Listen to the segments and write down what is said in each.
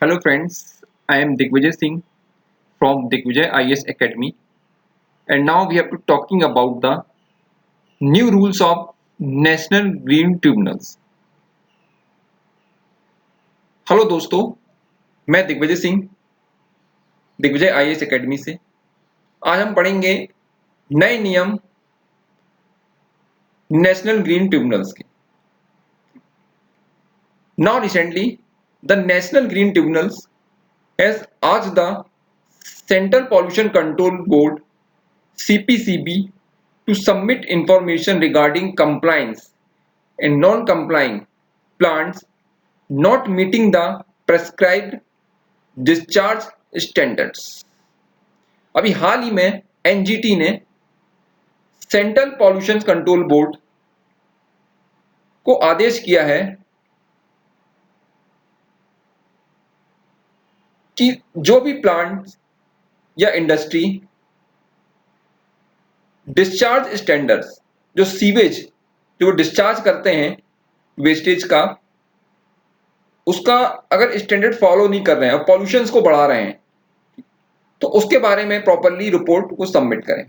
Hello friends, I am Digvijay Singh from Digvijay IAS Academy, and now we have to talking about the new rules of National Green Tribunals. Hello दोस्तों, मैं Digvijay Singh Digvijay IAS academy से। आज हम पढ़ेंगे नए नियम national green tribunals के। Now recently, the National Green Tribunals has asked the Central Pollution Control Board (CPCB) to submit information regarding compliance and non-complying plants not meeting the prescribed discharge standards। अभी हाल ही में NGT ने central pollution control board को आदेश किया है कि जो भी plant या इंडस्ट्री डिस्चार्ज स्टैंडर्ड्स, जो सीवेज जो डिस्चार्ज करते हैं वेस्टेज का, उसका अगर स्टैंडर्ड फॉलो नहीं कर रहे हैं और पॉल्यूशंस को बढ़ा रहे हैं तो उसके बारे में प्रॉपरली रिपोर्ट को सबमिट करें।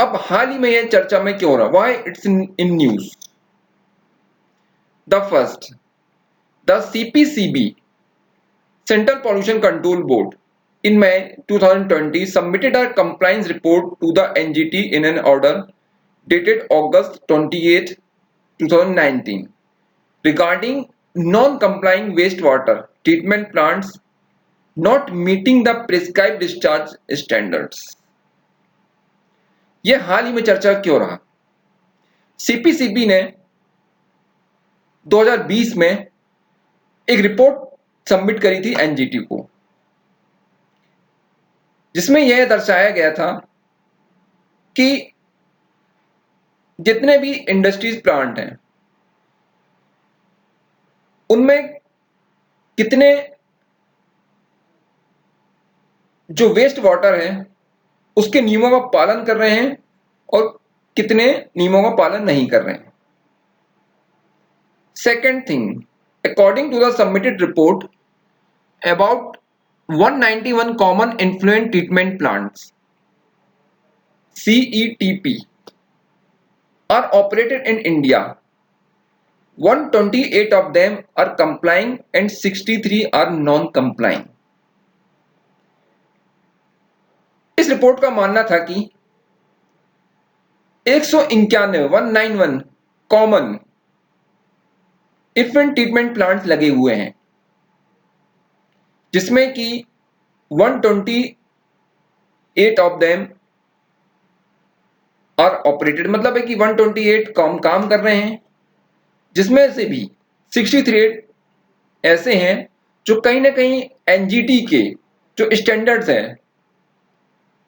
अब हाल ही में यह चर्चा में क्यों हो रहा, why it's in news. The first, the CPCB Central Pollution Control Board in May 2020 submitted a compliance report to the NGT in an order dated August 28, 2019 regarding non-complying wastewater treatment plants not meeting the prescribed discharge standards। यह हाल ही में चर्चा क्यों रहा? CPCB ने 2020 में एक report submit करी थी एनजीटी को, जिसमें यह दर्शाया गया था कि जितने भी इंडस्ट्रीज प्लांट हैं उनमें कितने जो वेस्ट वाटर है उसके नियमों का पालन कर रहे हैं और कितने नियमों का पालन नहीं कर रहे हैं। Second thing, according to the submitted report, about 191 common effluent treatment plants (CETP) are operated in India. 128 of them are complying and 63 are non-complying। इस रिपोर्ट का मानना था कि 191 कॉमन इफ्लुएंट ट्रीटमेंट प्लांट्स लगे हुए हैं, जिसमें कि 128 ऑफ देम आर ऑपरेटेड, मतलब है कि 128 काम कर रहे हैं, जिसमें से भी 63 ऐसे हैं जो कहीं ना कहीं एनजीटी के जो स्टैंडर्ड्स हैं,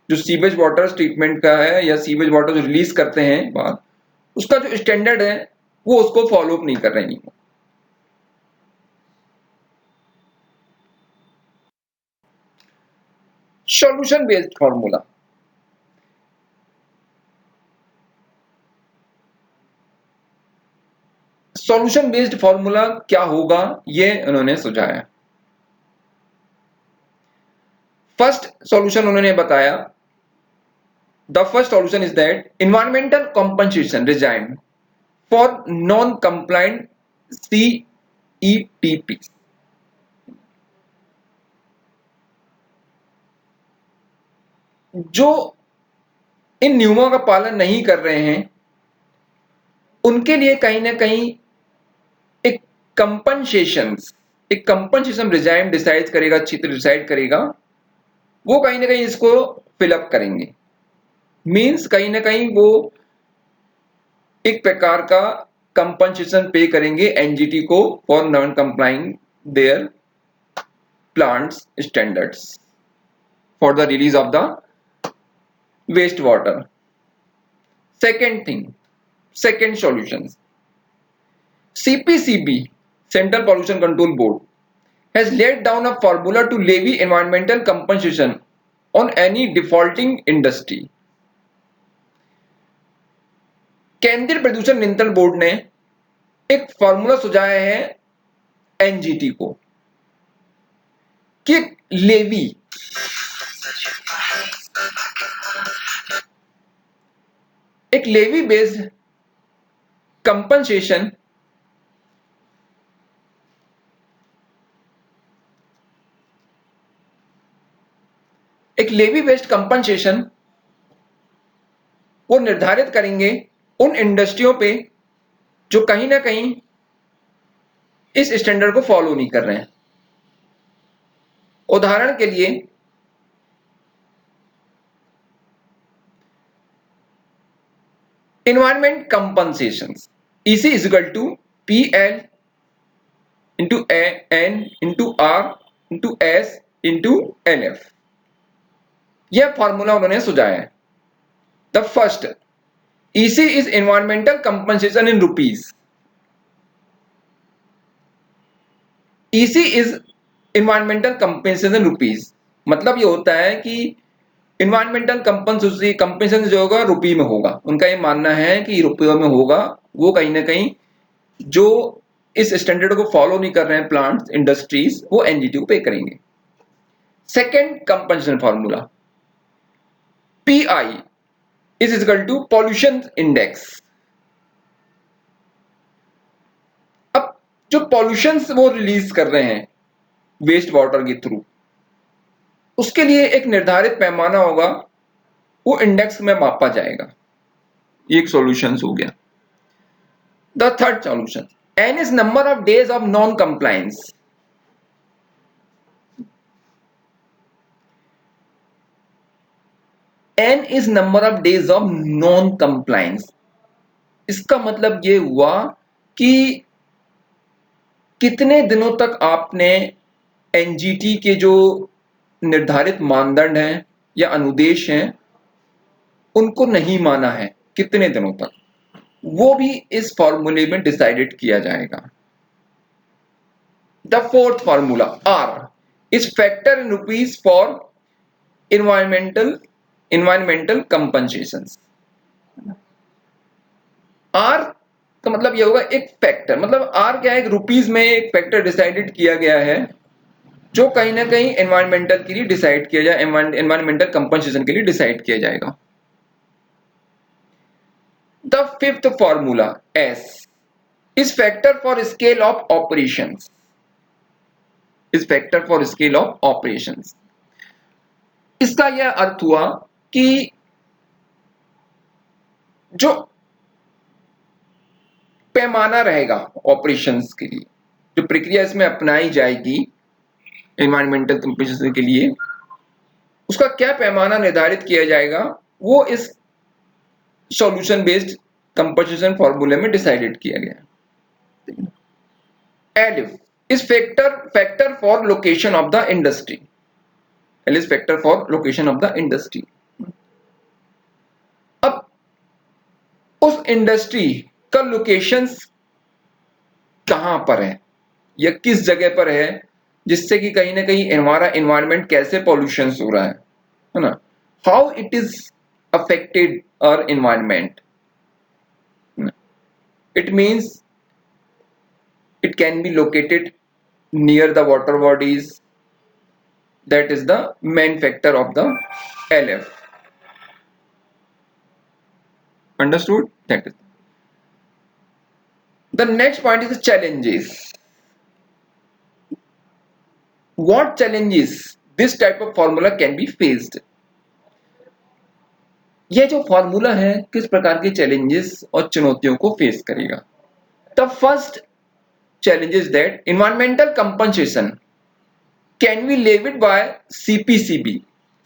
जो सीवेज वाटर ट्रीटमेंट का है या सीवेज वाटर जो रिलीज करते हैं बाहर, उसका जो स्टैंडर्ड है वो उसको फॉलो अप नहीं कर रहे हैं। Solution based formula, solution based formula क्या होगा ये उन्होंने सुझाया। फर्स्ट सॉल्यूशन उन्होंने बताया, the first solution is that environmental compensation regime for non compliant CETP. जो इन नियमों का पालन नहीं कर रहे हैं उनके लिए कहीं ना कहीं एक कंपनसेशन रिजाइम डिसाइड करेगा, चित्र डिसाइड करेगा, वो कहीं ना कहीं इसको फिलअप करेंगे। मींस कहीं ना कहीं वो एक प्रकार का कंपनसेशन पे करेंगे एनजीटी को for non complying their plants standards for the release of the waste water. Second thing, second solutions, CPCB Central Pollution Control Board has laid down a formula to levy environmental compensation on any defaulting industry। केंद्रीय प्रदूषण नियंत्रण board ने एक formula सुझाया है NGT को, कि levy एक लेवी बेस्ड कंपनसेशन वो निर्धारित करेंगे उन इंडस्ट्रियों पे जो कहीं ना कहीं इस स्टैंडर्ड को फॉलो नहीं कर रहे हैं। उदाहरण के लिए environment compensation, EC is equal to PL into N into R into S into LF। यह फॉर्मूला उन्होंने सुझाया है। The first EC is environmental compensation in rupees. EC is environmental compensation rupees, मतलब ये होता है कि इन्वायरमेंटल कंपनसेशन जो होगा रुपये में होगा। उनका ये मानना है कि रुपयों में होगा। वो कहीं ना कहीं जो इस स्टैंडर्ड को फॉलो नहीं कर रहे हैं प्लांट्स इंडस्ट्रीज, वो एनजीटी को पे करेंगे। Second compensation formula PI is equal to pollution index. अब जो पॉल्यूशन वो रिलीज कर रहे हैं वेस्ट वाटर के थ्रू, उसके लिए एक निर्धारित पैमाना होगा, वो इंडेक्स में मापा जाएगा। ये एक सॉल्यूशन हो गया। The third solution N is number of days of non compliance. N is number of days of non compliance. इसका मतलब ये हुआ कि कितने दिनों तक आपने एनजीटी के जो निर्धारित मानदंड हैं या अनुदेश हैं उनको नहीं माना है, कितने दिनों तक, वो भी इस फॉर्मूले में डिसाइडेड किया जाएगा। The fourth formula R is factor in rupees for environmental compensation. R का मतलब यह होगा एक फैक्टर, मतलब R क्या है, एक रुपीज में एक फैक्टर डिसाइडेड किया गया है जो कहीं ना कहीं एनवायरमेंटल के लिए डिसाइड किया जाए, एनवायरमेंटल कंपनसेशन के लिए डिसाइड किया जाएगा। The fifth formula S is factor for scale of operations. Is factor for scale of operations. इसका यह अर्थ हुआ कि जो पैमाना रहेगा ऑपरेशंस के लिए, जो प्रक्रिया इसमें अपनाई जाएगी एनवायरमेंटल कंपनसेशन के लिए, उसका क्या पैमाना निर्धारित किया जाएगा, वो इस सॉल्यूशन बेस्ड कंपनसेशन फॉर्मूले में डिसाइडेड किया गया। Elif is factor for location of the industry. L is factor for location of the industry। अब उस इंडस्ट्री का लोकेशंस कहां पर है या किस जगह पर है, जिससे कि कहीं ना कहीं एनवायरमेंट कैसे पॉल्यूशन हो रहा है ना, how it is affected our environment. It means it can be located near the water bodies, that is the main factor of the LF। Understood? That is the next point is the challenges। What challenges this type of formula can be faced? यह जो formula है किस प्रकार के challenges और चुनौतियों को face करेगा। The first challenge is that environmental compensation can be levied by CPCB,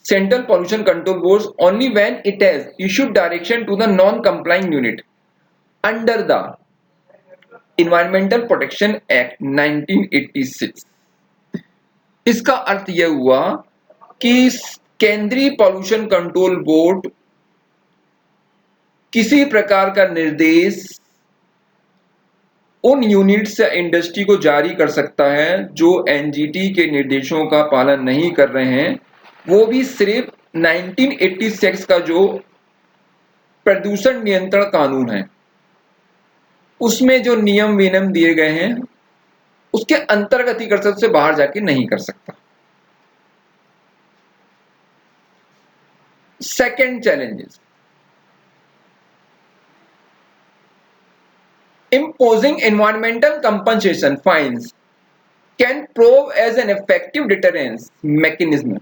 Central Pollution Control Board, only when it has issued direction to the non-complying unit under the Environmental Protection Act 1986। इसका अर्थ यह हुआ कि केंद्रीय pollution control board किसी प्रकार का निर्देश उन यूनिट्स या इंडस्ट्री को जारी कर सकता है जो एनजीटी के निर्देशों का पालन नहीं कर रहे हैं, वो भी सिर्फ 1986 का जो प्रदूषण नियंत्रण कानून है उसमें जो नियम विनियम दिए गए हैं उसके अंतर्गत ही कर सकता, उससे बाहर जाके नहीं कर सकता। Second challenges. Imposing environmental compensation fines can prove as an effective deterrence mechanism,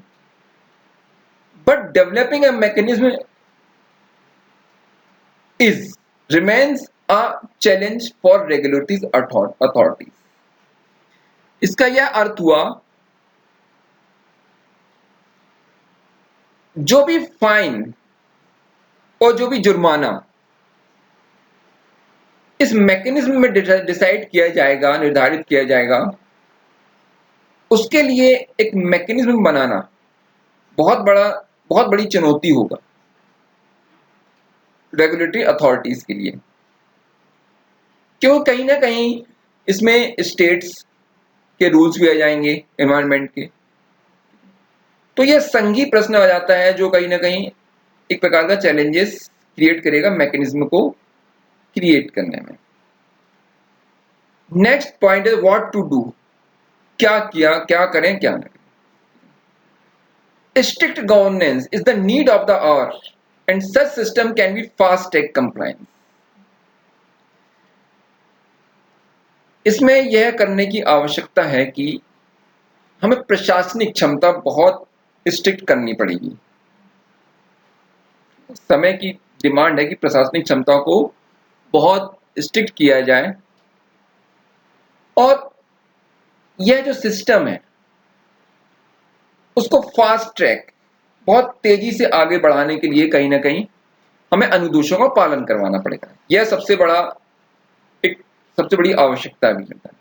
but developing a mechanism remains a challenge for regulatory authorities. इसका यह अर्थ हुआ, जो भी फाइन और जो भी जुर्माना इस मैकेनिज्म में डिसाइड किया जाएगा, निर्धारित किया जाएगा, उसके लिए एक मैकेनिज्म बनाना बहुत बड़ी चुनौती होगा रेगुलेटरी अथॉरिटीज के लिए, क्यों कहीं ना कहीं इसमें स्टेट्स के रूल्स भी आ जाएंगे एनवायरनमेंट के। तो यह संघी प्रश्न आ जाता है जो कहीं ना कहीं एक प्रकार का चैलेंजेस क्रिएट करेगा मैकेनिज्म को क्रिएट करने में। नेक्स्ट पॉइंट है व्हाट टू डू, क्या करें क्या ना करें। Strict governance is the need of the hour and such system can be fast take compliance. इसमें यह करने की आवश्यकता है कि हमें प्रशासनिक क्षमता बहुत स्ट्रिक्ट करनी पड़ेगी। समय की डिमांड है कि प्रशासनिक क्षमता को बहुत स्ट्रिक्ट किया जाए और यह जो सिस्टम है उसको फास्ट ट्रैक बहुत तेजी से आगे बढ़ाने के लिए कहीं ना कहीं हमें अनुदेशों का पालन करवाना पड़ेगा। यह सबसे बड़ी आवश्यकता भी है।